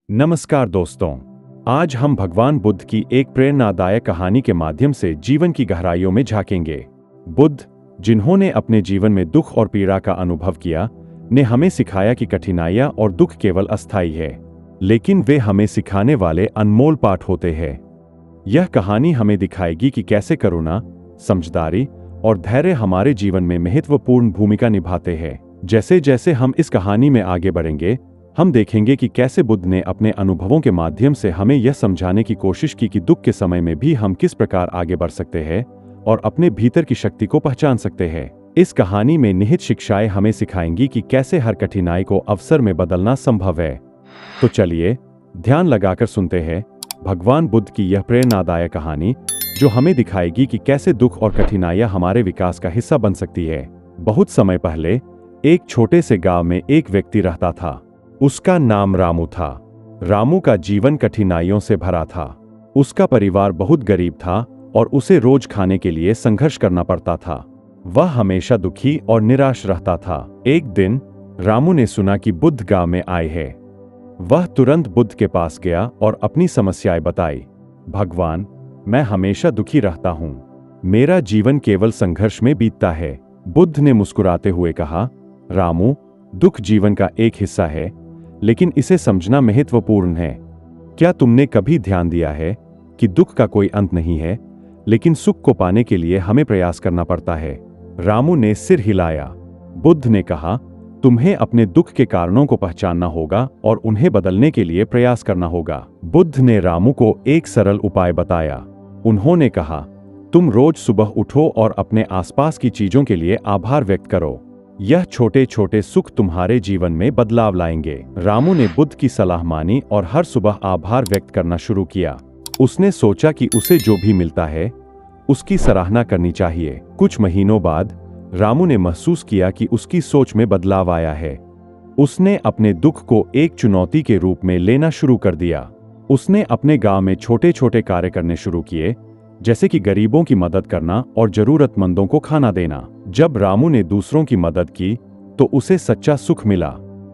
नमस्कार दोस्तों, आज हम भगवान बुद्ध की एक प्रेरणादायक कहानी के माध्यम से जीवन की गहराइयों में झांकेंगे। बुद्ध, जिन्होंने अपने जीवन में दुख और पीड़ा का अनुभव किया, ने हमें सिखाया कि कठिनाइयां और दुख केवल अस्थायी है, लेकिन वे हमें सिखाने वाले अनमोल पाठ होते हैं। यह कहानी हमें दिखाएगी कि कैसे करुणा, समझदारी और धैर्य हमारे जीवन में महत्वपूर्ण भूमिका निभाते हैं। जैसे जैसे हम इस कहानी में आगे बढ़ेंगे, हम देखेंगे कि कैसे बुद्ध ने अपने अनुभवों के माध्यम से हमें यह समझाने की कोशिश की कि दुख के समय में भी हम किस प्रकार आगे बढ़ सकते हैं और अपने भीतर की शक्ति को पहचान सकते हैं। इस कहानी में निहित शिक्षाएं हमें सिखाएंगी कि कैसे हर कठिनाई को अवसर में बदलना संभव है। तो चलिए ध्यान लगाकर सुनते हैं भगवान बुद्ध की यह प्रेरणादायक कहानी, जो हमें दिखाएगी कि कैसे दुख और कठिनाइयां हमारे विकास का हिस्सा बन सकती है। बहुत समय पहले एक छोटे से गांव में एक व्यक्ति रहता था। उसका नाम रामू था। रामू का जीवन कठिनाइयों से भरा था। उसका परिवार बहुत गरीब था और उसे रोज खाने के लिए संघर्ष करना पड़ता था। वह हमेशा दुखी और निराश रहता था। एक दिन रामू ने सुना कि बुद्ध गांव में आए हैं। वह तुरंत बुद्ध के पास गया और अपनी समस्याएं बताई। भगवान, मैं हमेशा दुखी रहता हूँ। मेरा जीवन केवल संघर्ष में बीतता है। बुद्ध ने मुस्कुराते हुए कहा, रामू, दुख जीवन का एक हिस्सा है, लेकिन इसे समझना महत्वपूर्ण है। क्या तुमने कभी ध्यान दिया है कि दुख का कोई अंत नहीं है, लेकिन सुख को पाने के लिए हमें प्रयास करना पड़ता है? रामू ने सिर हिलाया। बुद्ध ने कहा, तुम्हें अपने दुख के कारणों को पहचानना होगा और उन्हें बदलने के लिए प्रयास करना होगा। बुद्ध ने रामू को एक सरल उपाय बताया। उन्होंने कहा, तुम रोज सुबह उठो और अपने आसपास की चीजों के लिए आभार व्यक्त करो। यह छोटे छोटे सुख तुम्हारे जीवन में बदलाव लाएंगे। रामू ने बुद्ध की सलाह मानी और हर सुबह आभार व्यक्त करना शुरू किया। उसने सोचा कि उसे जो भी मिलता है, उसकी सराहना करनी चाहिए। कुछ महीनों बाद रामू ने महसूस किया कि उसकी सोच में बदलाव आया है। उसने अपने दुख को एक चुनौती के रूप में लेना शुरू कर दिया। उसने अपने गांव में छोटे छोटे कार्य करने शुरू किए, जैसे कि गरीबों की मदद करना और जरूरतमंदों को खाना देना। जब रामू ने दूसरों की मदद की, तो उसे सच्चा सुख मिला।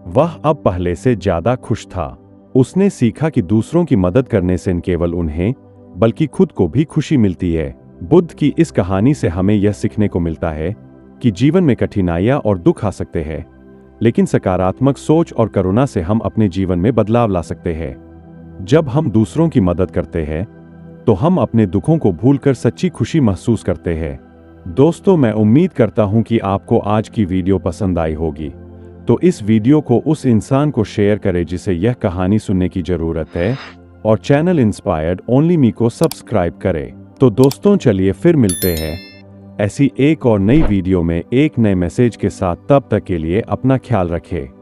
वह अब पहले से ज्यादा खुश था। उसने सीखा कि दूसरों की मदद करने से न केवल उन्हें, बल्कि खुद को भी खुशी मिलती है। बुद्ध की इस कहानी से हमें यह सीखने को मिलता है कि जीवन में कठिनाइयां और दुख आ सकते हैं, लेकिन सकारात्मक सोच और करुणा से हम अपने जीवन में बदलाव ला सकते हैं। जब हम दूसरों की मदद करते हैं, तो हम अपने दुखों को भूलकर सच्ची खुशी महसूस करते हैं। दोस्तों, मैं उम्मीद करता हूं कि आपको आज की वीडियो पसंद आई होगी। तो इस वीडियो को उस इंसान को शेयर करें जिसे यह कहानी सुनने की जरूरत है, और चैनल इंस्पायर्ड ओनली मी को सब्सक्राइब करें। तो दोस्तों, चलिए फिर मिलते हैं ऐसी एक और नई वीडियो में एक नए मैसेज के साथ। तब तक के लिए अपना ख्याल रखें।